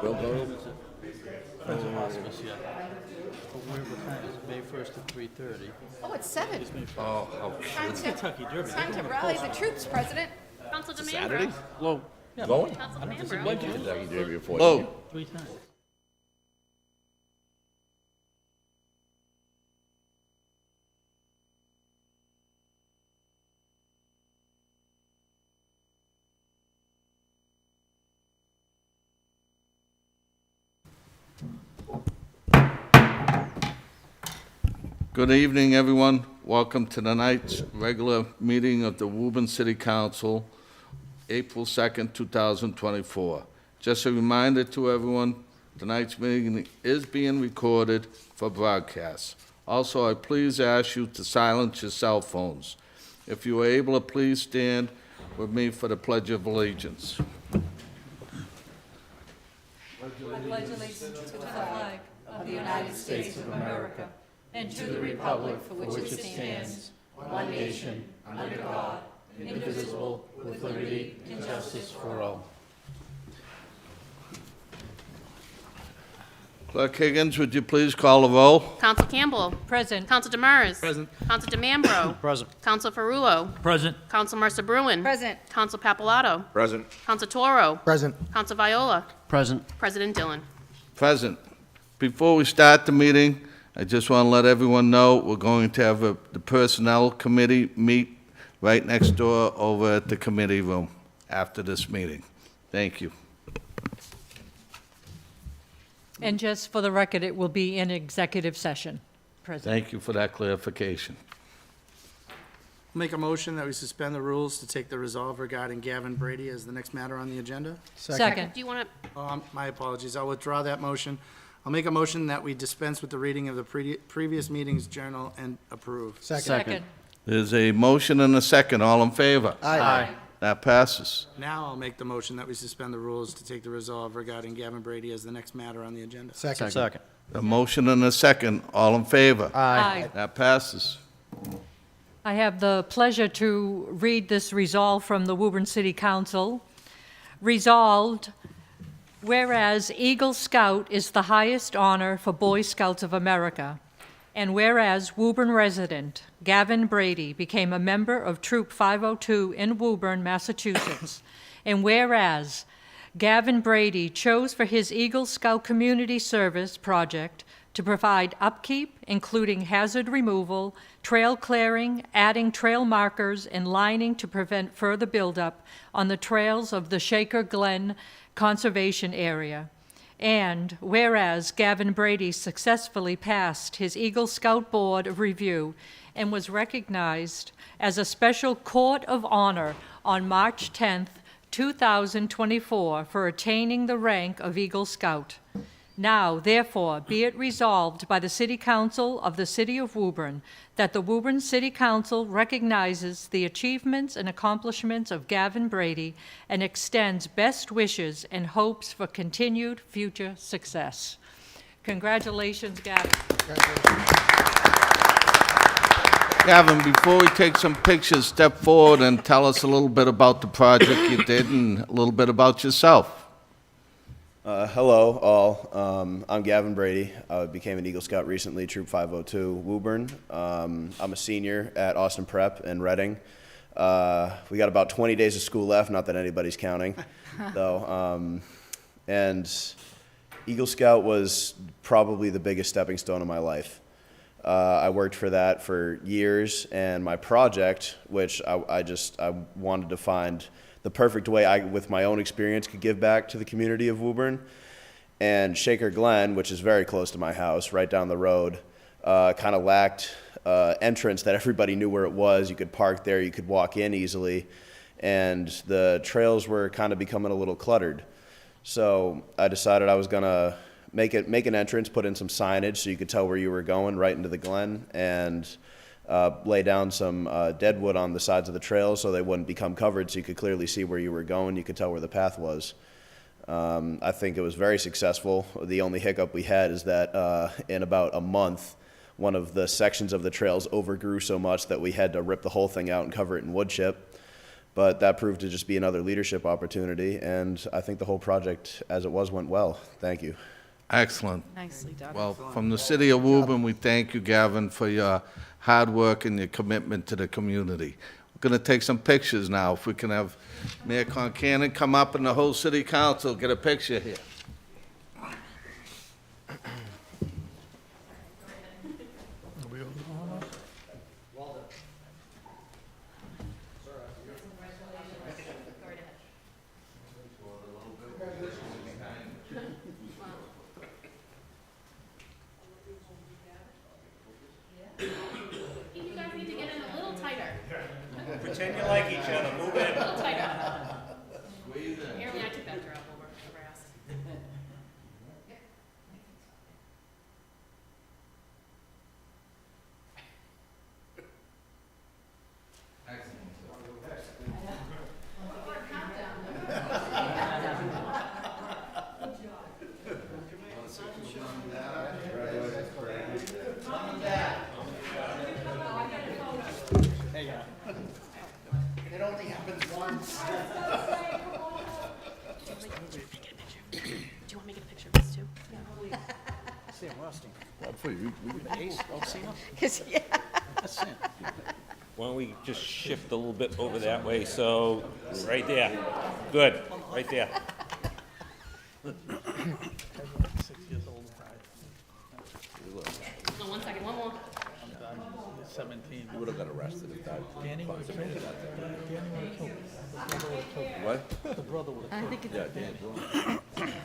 Bill go? Friends of Hospice, yeah. But what time is it? May 1st at 3:30. Oh, it's 7. It's May 1st. Oh, Time to, Kentucky Derby. time to rally the troops, President. Council DeMambro. Saturday? Low. Yeah, Going? Council I don't DeMambro. disagree. Kentucky Derby before. Low. 3 times. Good evening, everyone. Welcome to tonight's regular meeting of the Woburn City Council, April 2nd, 2024. Just a reminder to everyone, tonight's meeting is being recorded for broadcast. Also, I please ask you to silence your cell phones. If you are able to, please stand with me for the Pledge of Allegiance. I pledge allegiance to the flag of the United States of America and to the republic for which it stands, one nation, under God, indivisible, with liberty and justice for all. Clerk Higgins, would you please call the roll? Council Campbell. Present. Council Demers. Present. Council DeMambro. Present. Council Ferrullo. Present. Council Mercer Bruin. Present. Council Papalato. Present. Council Toro. Present. Council Viola. Present. President Dillon. Present. Before we start the meeting, I just want to let everyone know we're going to have the Personnel Committee meet right next door over at the committee room after this meeting. Thank you. And just for the record, it will be in executive session. Present. Thank you for that clarification. Make a motion that we suspend the rules to take the resolve regarding Gavin Brady as the next matter on the agenda. Second. Do you want to, Oh, my apologies. I'll withdraw that motion. I'll make a motion that we dispense with the reading of the previous meeting's journal and approve. Second. There's a motion and a second. All in favor? Aye. That passes. Now I'll make the motion that we suspend the rules to take the resolve regarding Gavin Brady as the next matter on the agenda. Second. A motion and a second. All in favor? Aye. That passes. I have the pleasure to read this resolve from the Woburn City Council. Resolved, whereas Eagle Scout is the highest honor for Boy Scouts of America, and whereas Woburn resident Gavin Brady became a member of Troop 502 in Woburn, Massachusetts, and whereas Gavin Brady chose for his Eagle Scout community service project to provide upkeep, including hazard removal, trail clearing, adding trail markers, and lining to prevent further buildup on the trails of the Shaker Glen Conservation Area. And whereas Gavin Brady successfully passed his Eagle Scout Board of Review and was recognized as a Special Court of Honor on March 10th, 2024 for attaining the rank of Eagle Scout. Now, therefore, be it resolved by the City Council of the City of Woburn that the Woburn City Council recognizes the achievements and accomplishments of Gavin Brady and extends best wishes and hopes for continued future success. Congratulations, Gavin. Gavin, before we take some pictures, step forward and tell us a little bit about the project you did and a little bit about yourself. Hello, all. I'm Gavin Brady. I became an Eagle Scout recently, Troop 502, Woburn. I'm a senior at Austin Prep in Reading. We got about 20 days of school left, not that anybody's counting, though. And Eagle Scout was probably the biggest stepping stone in my life. I worked for that for years, and my project, which I wanted to find the perfect way I, with my own experience, could give back to the community of Woburn. And Shaker Glen, which is very close to my house, right down the road, kind of lacked entrance that everybody knew where it was. You could park there, you could walk in easily, and the trails were kind of becoming a little cluttered. So I decided I was gonna make an entrance, put in some signage so you could tell where you were going right into the glen, and lay down some dead wood on the sides of the trail so they wouldn't become covered, so you could clearly see where you were going. You could tell where the path was. I think it was very successful. The only hiccup we had is that in about a month, one of the sections of the trails overgrew so much that we had to rip the whole thing out and cover it in wood chip. but that proved to just be another leadership opportunity, and I think the whole project, as it was, went well. Thank you. Excellent. Nicely done. Well, from the city of Woburn, we thank you, Gavin, for your hard work and your commitment to the community. We're going to take some pictures now. If we can have Mayor Concanon come up and the whole city council get a picture here. You guys need to get in a little tighter. Pretend you like each other, move in. A little tighter. Apparently I took that job over. Never asked. It only happens once. Do you want me to get a picture of this too? Sam Rusty. Why don't we just shift a little bit over that way, so, right there. Good, right there. 6 years old. No, 1 second, one more. I'm done. He's 17. You would have got arrested if that. Danny would have killed him. Danny would have killed him. The brother would have killed him. What? The brother would have killed him. Yeah, Dan.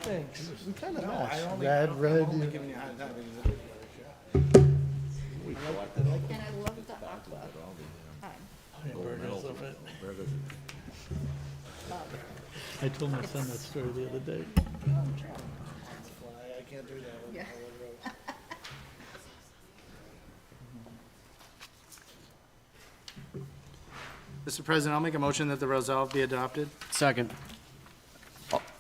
Thanks. We kind of Red, red. And I love the aqua. Burgers of it. I told my son that story the other day. I can't do that. Yeah. Mr. President, I'll make a motion that the resolve be adopted. Second.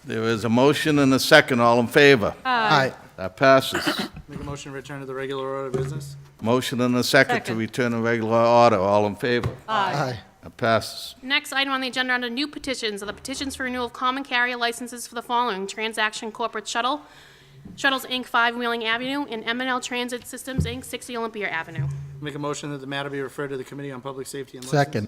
There is a motion and a second. All in favor? Aye. That passes. Make a motion to return to the regular order of business. Motion and a second to Second. return to regular order. All in favor? Aye. That passes. Next item on the agenda under new petitions are the petitions for renewal of common carrier licenses for the following: Transaction Corporate Shuttle, Shuttles Inc., 5 Wheeling Avenue, and M&L Transit Systems Inc., 60 Olympia Avenue. Make a motion that the matter be referred to the Committee on Public Safety and Second.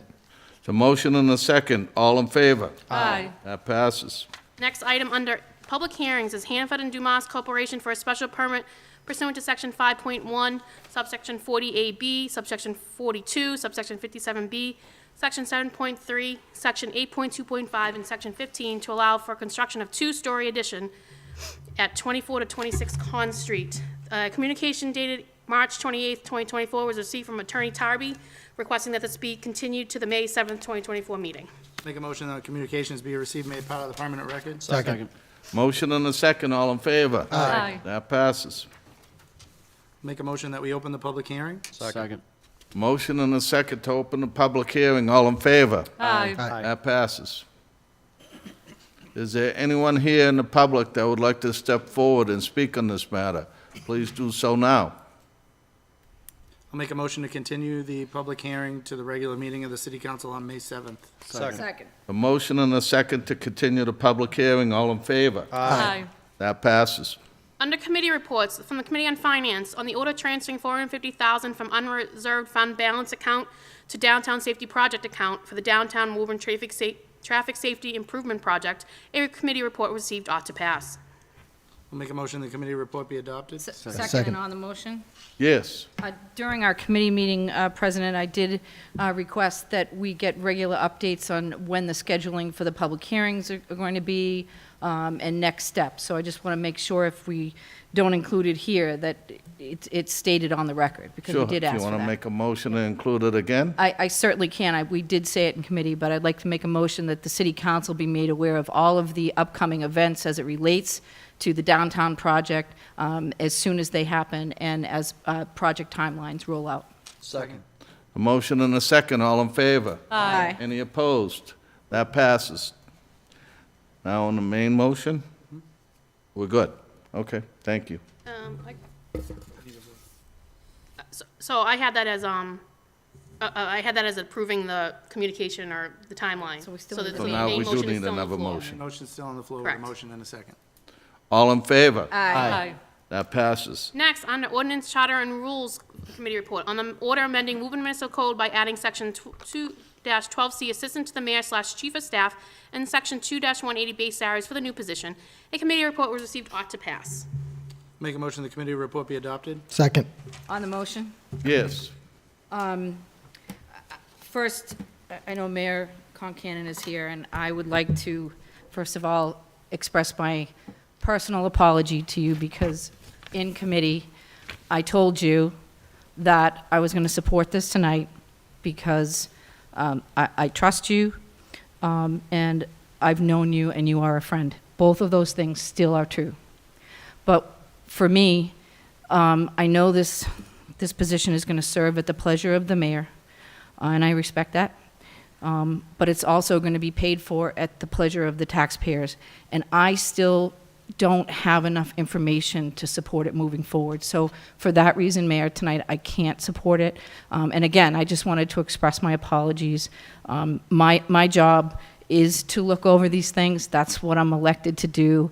The motion and a second. All in favor? Aye. That passes. Next item under public hearings is Hanford and Dumas Corporation for a special permit pursuant to Section 5.1, subsection 40AB, subsection 42, subsection 57B, Section 7.3, Section 8.2.5, and Section 15 to allow for construction of two-story addition at 24 to 26 Con Street. Communication dated March 28th, 2024 was received from Attorney Tarby requesting that this be continued to the May 7th, 2024 meeting. Make a motion that communications be received, made part of the permanent record. Second. Motion and a second. All in favor? Aye. That passes. Make a motion that we open the public hearing. Second. Motion and a second to open the public hearing. All in favor? Aye. That passes. Is there anyone here in the public that would like to step forward and speak on this matter? Please do so now. I'll make a motion to continue the public hearing to the regular meeting of the City Council on May 7th. Second. A motion and a second to continue the public hearing. All in favor? Aye. That passes. Under committee reports, from the Committee on Finance, on the order transferring $450,000 from unreserved fund balance account to downtown safety project account for the downtown Woburn traffic safety improvement project, a committee report received ought to pass. I'll make a motion the committee report be adopted. Second on the motion. Yes. During our committee meeting, President, I did request that we get regular updates on when the scheduling for the public hearings are going to be, and next steps. So I just want to make sure if we don't include it here, that it's stated on the record, because we Sure. did If ask you for want to that. make a motion and include it again? I certainly can. We did say it in committee, but I'd like to make a motion that the city council be made aware of all of the upcoming events as it relates to the downtown project, as soon as they happen and as project timelines roll out. Second. A motion and a second. All in favor? Aye. Any opposed? That passes. Now on the main motion? We're good. Okay, thank you. So I had that as, I had that as approving the communication or the timeline. So we still So need the to- So now main we do motion is need still on the another floor. motion. Motion's still on the floor with a Correct. motion and a second. All in favor? Aye. That passes. Next, on the Ordinance, Charter, and Rules Committee report, on the order amending Woburn Municipal Code by adding Section 2-12C, Assistant to the Mayor/Chief of Staff, and Section 2-180, base salaries for the new position. A committee report was received, ought to pass. Make a motion the committee report be adopted? Second. On the motion? Yes. First, I know Mayor Concanon is here, and I would like to, first of all, express my personal apology to you, because in committee, I told you that I was going to support this tonight because I trust you, and I've known you, and you are a friend. Both of those things still are true. But for me, I know this position is going to serve at the pleasure of the mayor, and I respect that. But it's also going to be paid for at the pleasure of the taxpayers. And I still don't have enough information to support it moving forward. So for that reason, Mayor, tonight I can't support it. And again, I just wanted to express my apologies. My job is to look over these things. That's what I'm elected to do.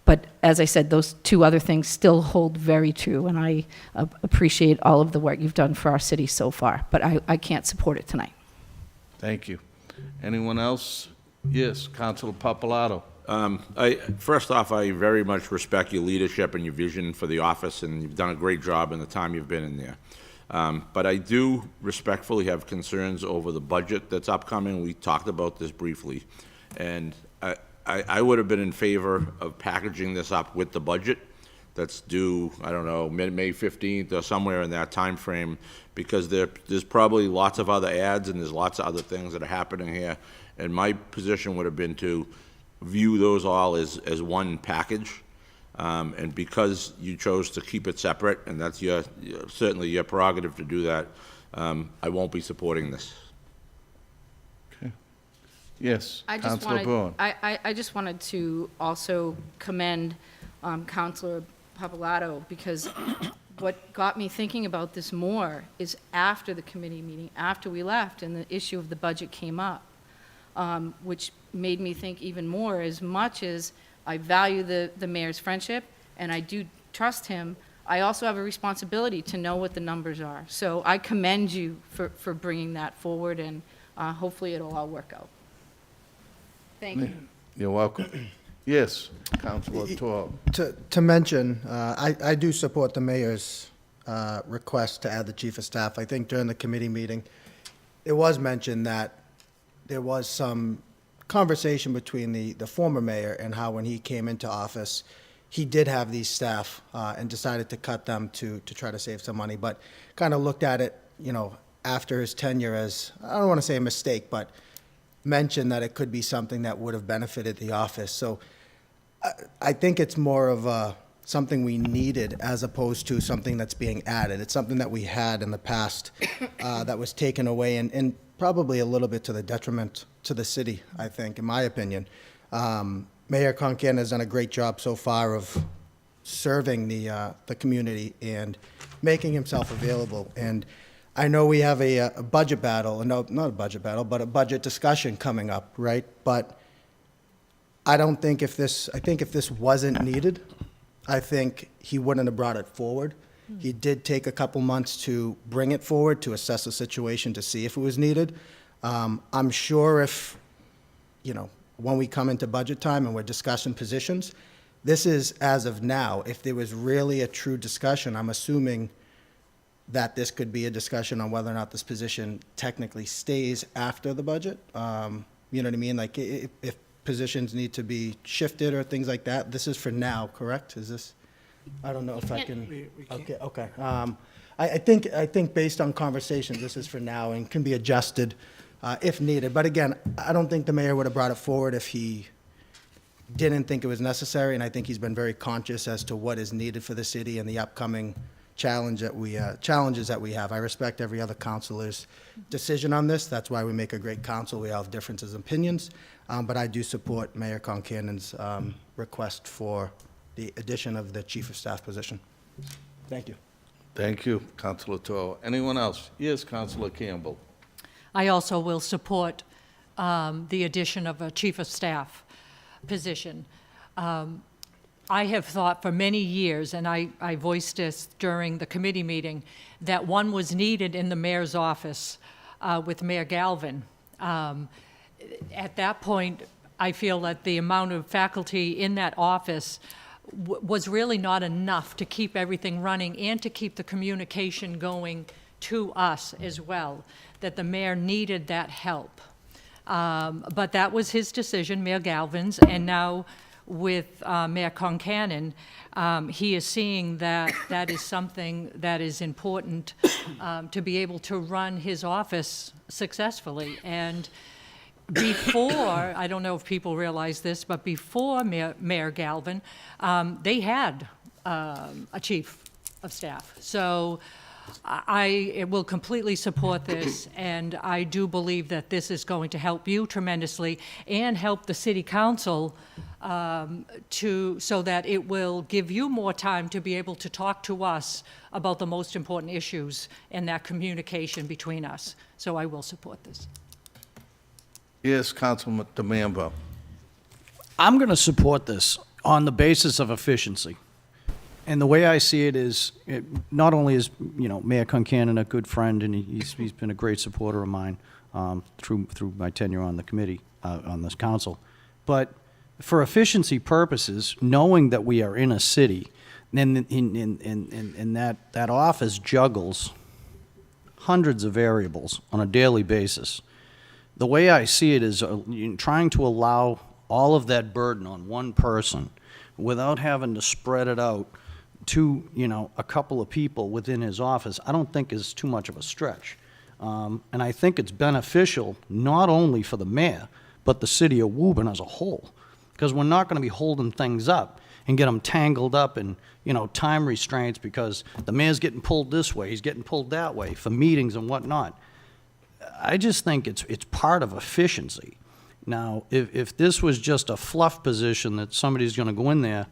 But as I said, those two other things still hold very true, and I appreciate all of the work you've done for our city so far. But I can't support it tonight. Thank you. Anyone else? Yes, Councilor Papalato. First off, I very much respect your leadership and your vision for the office, and you've done a great job in the time you've been in there. But I do respectfully have concerns over the budget that's upcoming. We talked about this briefly. And I would have been in favor of packaging this up with the budget that's due, I don't know, May 15th or somewhere in that time frame, because there's probably lots of other ads and there's lots of other things that are happening here. And my position would have been to view those all as one package. And because you chose to keep it separate, and that's certainly your prerogative to do that, I won't be supporting this. Yes, I just Councilor wanted, Braun. I just wanted to also commend Councilor Papalato, because what got me thinking about this more is after the committee meeting, after we left and the issue of the budget came up, which made me think even more. As much as I value the mayor's friendship and I do trust him, I also have a responsibility to know what the numbers are. So I commend you for bringing that forward, and hopefully it'll all work out. Thank you. You're welcome. Yes, Councilor Torb. To mention, I do support the mayor's request to add the chief of staff. I think during the committee meeting, it was mentioned that there was some conversation between the former mayor and how when he came into office, he did have these staff and decided to cut them to try to save some money, but kind of looked at it, after his tenure as, I don't want to say a mistake, but mentioned that it could be something that would have benefited the office. So I think it's more of something we needed as opposed to something that's being added. It's something that we had in the past that was taken away, and probably a little bit to the detriment to the city, I think, in my opinion. Mayor Concan has done a great job so far of serving the community and making himself available. And I know we have a budget battle, no, not a budget battle, but a budget discussion coming up, right? But I think if this wasn't needed, I think he wouldn't have brought it forward. He did take a couple months to bring it forward, to assess the situation, to see if it was needed. I'm sure if, when we come into budget time and we're discussing positions, this is as of now. If there was really a true discussion, I'm assuming that this could be a discussion on whether or not this position technically stays after the budget. You know what I mean? Like if positions need to be shifted or things like that, this is for now, correct? Is this, I don't know if I can. We can't. Okay. I think based on conversations, this is for now and can be adjusted if needed. But again, I don't think the mayor would have brought it forward if he didn't think it was necessary, and I think he's been very conscious as to what is needed for the city and the upcoming challenges that we have. I respect every other councilor's decision on this. That's why we make a great council. We all have differences of opinions, but I do support Mayor Concanon's request for the addition of the chief of staff position. Thank you. Thank you, Councilor Toro. Anyone else? Yes, Councilor Campbell. I also will support the addition of a chief of staff position. I have thought for many years, and I voiced this during the committee meeting, that one was needed in the mayor's office with Mayor Galvin. At that point, I feel that the amount of faculty in that office was really not enough to keep everything running and to keep the communication going to us as well, that the mayor needed that help. But that was his decision, Mayor Galvin's, and now with Mayor Concanon, he is seeing that that is something that is important to be able to run his office successfully. And before, I don't know if people realize this, but before Mayor Galvin, they had a chief of staff. So I will completely support this, and I do believe that this is going to help you tremendously and help the city council so that it will give you more time to be able to talk to us about the most important issues and that communication between us. So I will support this. Yes, Councilman DeMambo. I'm going to support this on the basis of efficiency. And the way I see it is, not only is, Mayor Concanon a good friend, and he's been a great supporter of mine through my tenure on the committee, on this council, but for efficiency purposes, knowing that we are in a city, and that office juggles hundreds of variables on a daily basis. The way I see it is trying to allow all of that burden on one person without having to spread it out to, a couple of people within his office, I don't think is too much of a stretch. And I think it's beneficial not only for the mayor, but the city of Woburn as a whole. Because we're not going to be holding things up and get them tangled up in, time restraints because the mayor's getting pulled this way, he's getting pulled that way for meetings and whatnot. I just think it's part of efficiency. Now, if this was just a fluff position that somebody's going to go in there,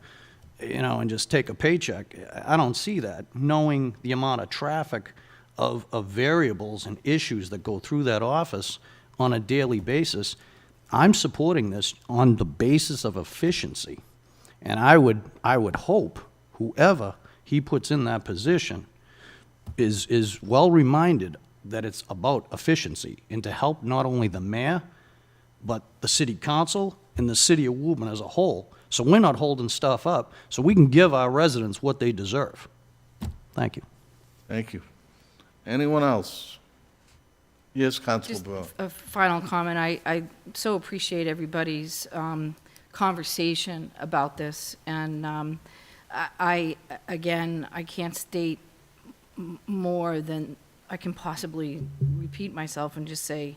and just take a paycheck, I don't see that. Knowing the amount of traffic of variables and issues that go through that office on a daily basis, I'm supporting this on the basis of efficiency. And I would hope whoever he puts in that position is well reminded that it's about efficiency and to help not only the mayor, but the city council and the city of Woburn as a whole. So we're not holding stuff up, so we can give our residents what they deserve. Thank you. Thank you. Anyone else? Yes, Councilor Just Brown. a final comment. I so appreciate everybody's conversation about this. And I can't state more than I can possibly repeat myself and just say,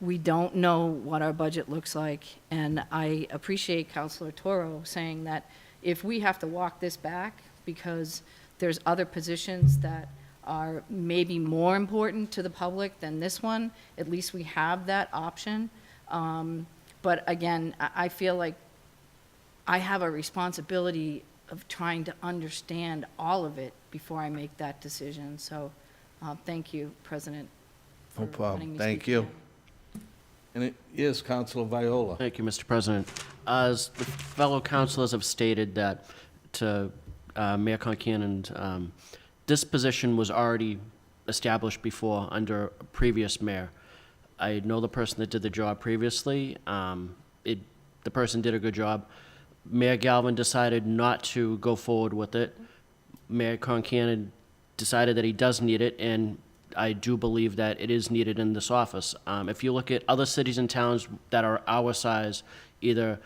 we don't know what our budget looks like. And I appreciate Councilor Toro saying that if we have to walk this back because there's other positions that are maybe more important to the public than this one, at least we have that option. But again, I feel like I have a responsibility of trying to understand all of it before I make that decision. So thank you, President. No for letting problem. me Thank speak you. again. Yes, Councilor Viola. Thank you, Mr. President. As the fellow councilors have stated that to Mayor Concanon, this position was already established before under a previous mayor. I know the person that did the job previously. The person did a good job. Mayor Galvin decided not to go forward with it. Mayor Concanon decided that he does need it, and I do believe that it is needed in this office. If you look at other cities and towns that are our size, either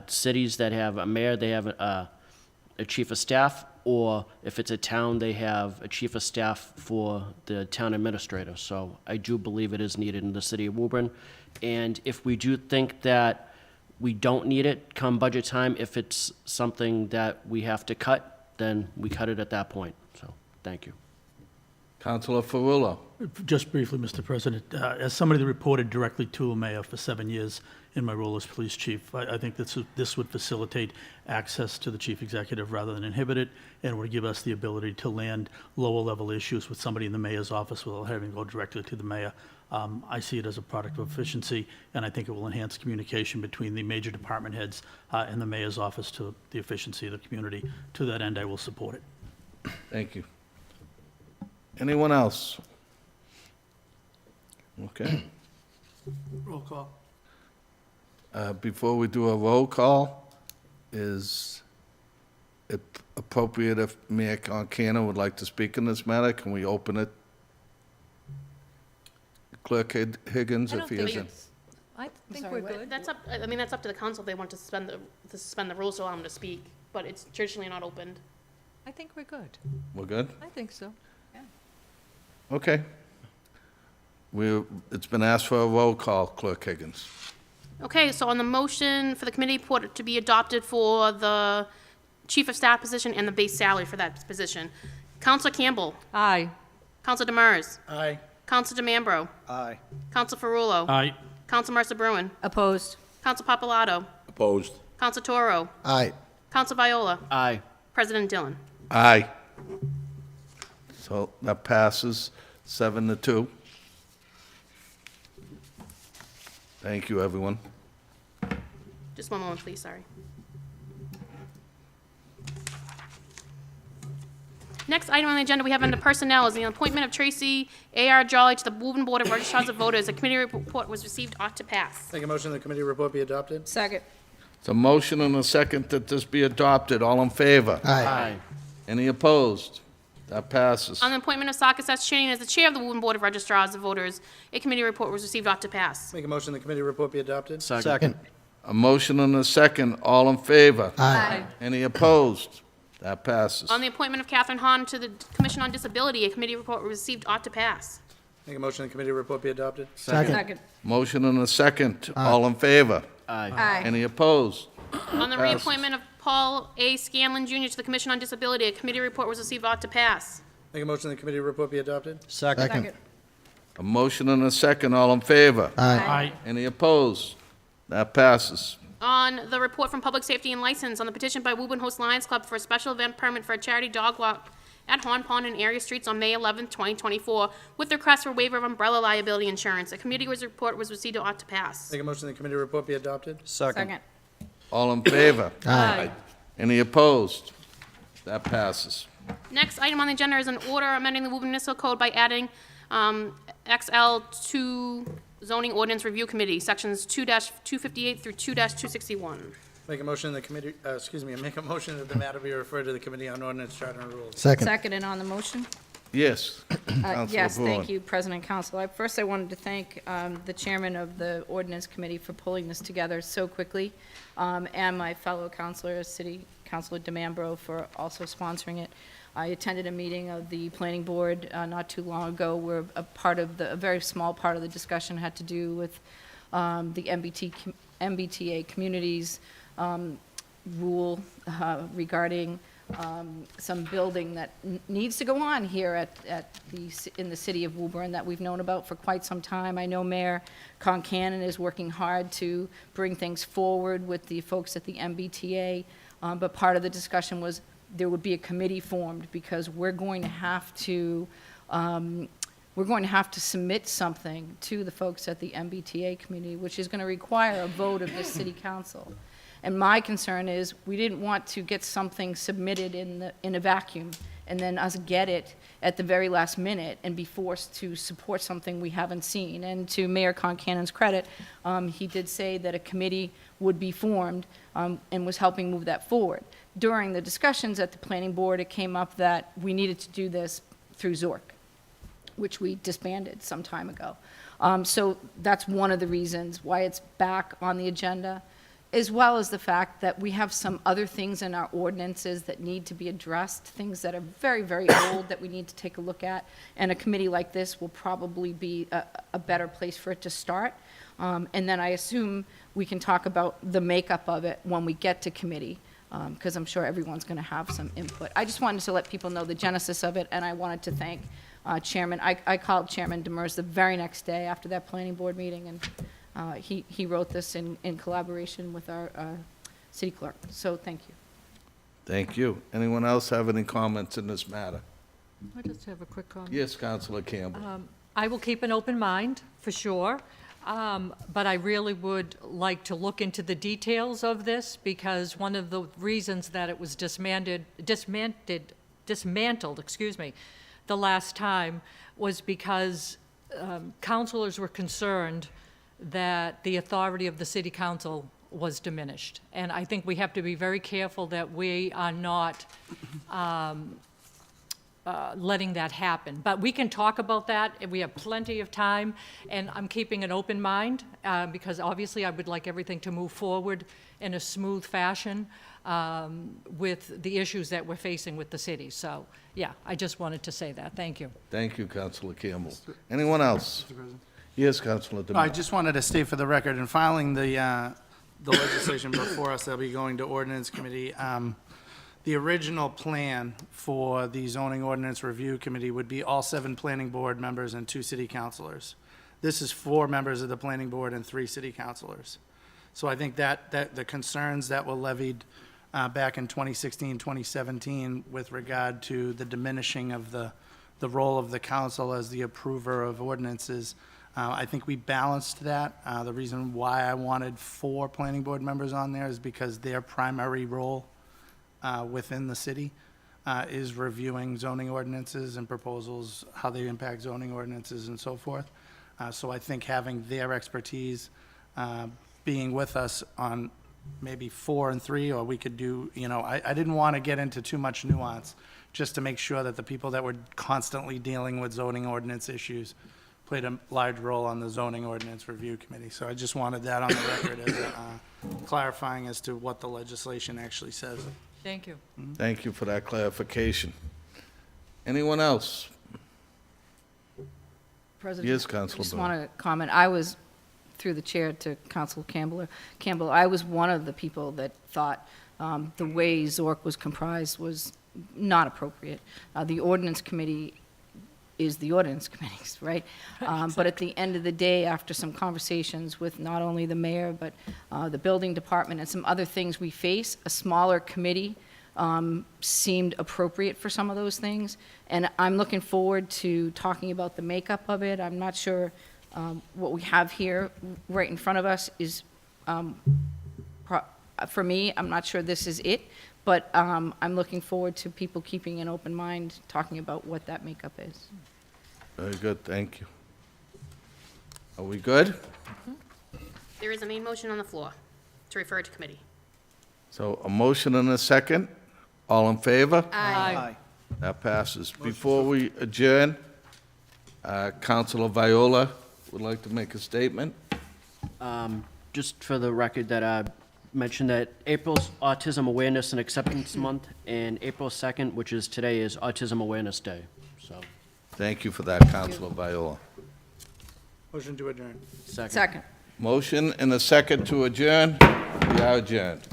cities that have a mayor, they have a chief of staff, or if it's a town, they have a chief of staff for the town administrator. So I do believe it is needed in the city of Woburn. And if we do think that we don't need it come budget time, if it's something that we have to cut, then we cut it at that point. So, thank you. Councilor Ferrullo. Just briefly, Mr. President, as somebody that reported directly to a mayor for 7 years in my role as police chief, I think this would facilitate access to the chief executive rather than inhibit it, and would give us the ability to land lower-level issues with somebody in the mayor's office without having to go directly to the mayor. I see it as a product of efficiency, and I think it will enhance communication between the major department heads and the mayor's office to the efficiency of the community. To that end, I will support it. Thank you. Anyone else? Okay. Roll call. Before we do a roll call, is it appropriate if Mayor Concanon would like to speak in this matter? Can we open it? Clerk Higgins, I if don't he think isn't. I think sorry, we're what? good. That's up, I mean, that's up to the council if they want to suspend the rules to allow them to speak, but it's traditionally not opened. I think we're good. We're good? I think so. Okay. It's been asked for a roll call, Clerk Higgins. Okay, so on the motion for the committee report to be adopted for the chief of staff position and the base salary for that position, Counselor Campbell, Aye. Counselor Demers, Aye. Counselor DeMambro, Aye. Counselor Ferrullo, Aye. Counselor Mercer Bruin, Opposed? Counselor Papalato, Opposed? Counselor Toro, Aye. Counselor Viola, Aye. President Dillon. Aye. So that passes 7-2. Thank you, everyone. Just one moment, please, sorry. Next item on the agenda we have under personnel is the appointment of Tracy A.R. Jolly to the Woburn Board of Registrars of Voters. A committee report was received, ought to pass. Make a motion the committee report be adopted? Second. It's a motion and a second that this be adopted. All in favor? Aye. Any opposed? That passes. On the appointment of Sakis S. Cheney as the chair of the Woburn Board of Registrars of Voters, a committee report was received, ought to pass. Make a motion the committee report be adopted? Second. A motion and a second. All in favor? Aye. Any opposed? That passes. On the appointment of Catherine Hahn to the Commission on Disability, a committee report was received, ought to pass. Make a motion the committee report be adopted? Second. Motion and a second. All in favor? Aye. Aye. Any opposed? On the Passes. reappointment of Paul A. Scanlon Jr. to the Commission on Disability, a committee report was received, ought to pass. Make a motion the committee report be adopted? Second. A motion and a second. All in favor? Aye. Any opposed? That passes. On the report from Public Safety and License on the petition by Woburn Host Lions Club for a special event permit for a charity dog walk at Horn Pond and area streets on May 11th, 2024, with request for waiver of umbrella liability insurance. A committee report was received, ought to pass. Make a motion the committee report be adopted? Second. All in favor? Aye. Any opposed? That passes. Next item on the agenda is an order amending the Woburn Municipal Code by adding XL2 Zoning Ordinance Review Committee, sections 2-258 through 2-261. Make a motion the committee, make a motion that the matter be referred to the Committee on Ordinance, Charter, and Rules. Second. Second and on the motion? Yes. Councilor Yes, Bruin. thank you, President Council. First, I wanted to thank the chairman of the ordinance committee for pulling this together so quickly, and my fellow councilor, City Councilor DeMambro, for also sponsoring it. I attended a meeting of the planning board not too long ago where a very small part of the discussion had to do with the MBTA communities rule regarding some building that needs to go on here in the city of Woburn that we've known about for quite some time. I know Mayor Concanon is working hard to bring things forward with the folks at the MBTA, but part of the discussion was there would be a committee formed because we're going to have to submit something to the folks at the MBTA community, which is going to require a vote of the city council. And my concern is, we didn't want to get something submitted in a vacuum, and then us get it at the very last minute and be forced to support something we haven't seen. And to Mayor Concanon's credit, he did say that a committee would be formed and was helping move that forward. During the discussions at the planning board, it came up that we needed to do this through Zork, which we disbanded some time ago. So that's one of the reasons why it's back on the agenda, as well as the fact that we have some other things in our ordinances that need to be addressed, things that are very, very old that we need to take a look at. And a committee like this will probably be a better place for it to start. And then I assume we can talk about the makeup of it when we get to committee, because I'm sure everyone's going to have some input. I just wanted to let people know the genesis of it, and I wanted to thank Chairman. I called Chairman Demers the very next day after that planning board meeting, and he wrote this in collaboration with our city clerk. So thank you. Thank you. Anyone else have any comments in this matter? I just have a quick comment. Yes, Councilor Campbell. I will keep an open mind, for sure, but I really would like to look into the details of this, because one of the reasons that it was dismantled, excuse me, the last time was because councilors were concerned that the authority of the city council was diminished. And I think we have to be very careful that we are not letting that happen. But we can talk about that, and we have plenty of time, and I'm keeping an open mind, because obviously I would like everything to move forward in a smooth fashion with the issues that we're facing with the city. So, yeah, I just wanted to say that. Thank you. Thank you, Councilor Campbell. Anyone else? Yes, Councilor Demers. I just wanted to state for the record, in filing the legislation before us, that'll be going to ordinance committee. The original plan for the zoning ordinance review committee would be all 7 planning board members and 2 city councilors. This is 4 members of the planning board and 3 city councilors. So I think that the concerns that were levied back in 2016, 2017 with regard to the diminishing of the role of the council as the approver of ordinances, I think we balanced that. The reason why I wanted 4 planning board members on there is because their primary role within the city is reviewing zoning ordinances and proposals, how they impact zoning ordinances and so forth. So I think having their expertise being with us on maybe 4 and 3, or we could do, I didn't want to get into too much nuance, just to make sure that the people that were constantly dealing with zoning ordinance issues played a large role on the zoning ordinance review committee. So I just wanted that on the record as clarifying as to what the legislation actually says. Thank you. Thank you for that clarification. Anyone else? President? Yes, Councilor I just Bowman. want to comment. I was, through the chair to Councilor Campbell, I was one of the people that thought the way Zork was comprised was not appropriate. The ordinance committee is the ordinance committees, right? But at the end of the day, after some conversations with not only the mayor, but the building department and some other things we face, a smaller committee seemed appropriate for some of those things. And I'm looking forward to talking about the makeup of it. I'm not sure what we have here right in front of us is, for me, I'm not sure this is it. But I'm looking forward to people keeping an open mind, talking about what that makeup is. Very good, thank you. Are we good? There is a main motion on the floor to refer to committee. So a motion and a second. All in favor? Aye. That passes. Before we adjourn, Councilor Viola would like to make a statement. Just for the record, that mention that April's Autism Awareness and Acceptance Month, and April 2nd, which is today, is Autism Awareness Day. So, Thank you for that, Councilor Viola. Motion to adjourn. second. Second. Motion and a second to adjourn. We are adjourned.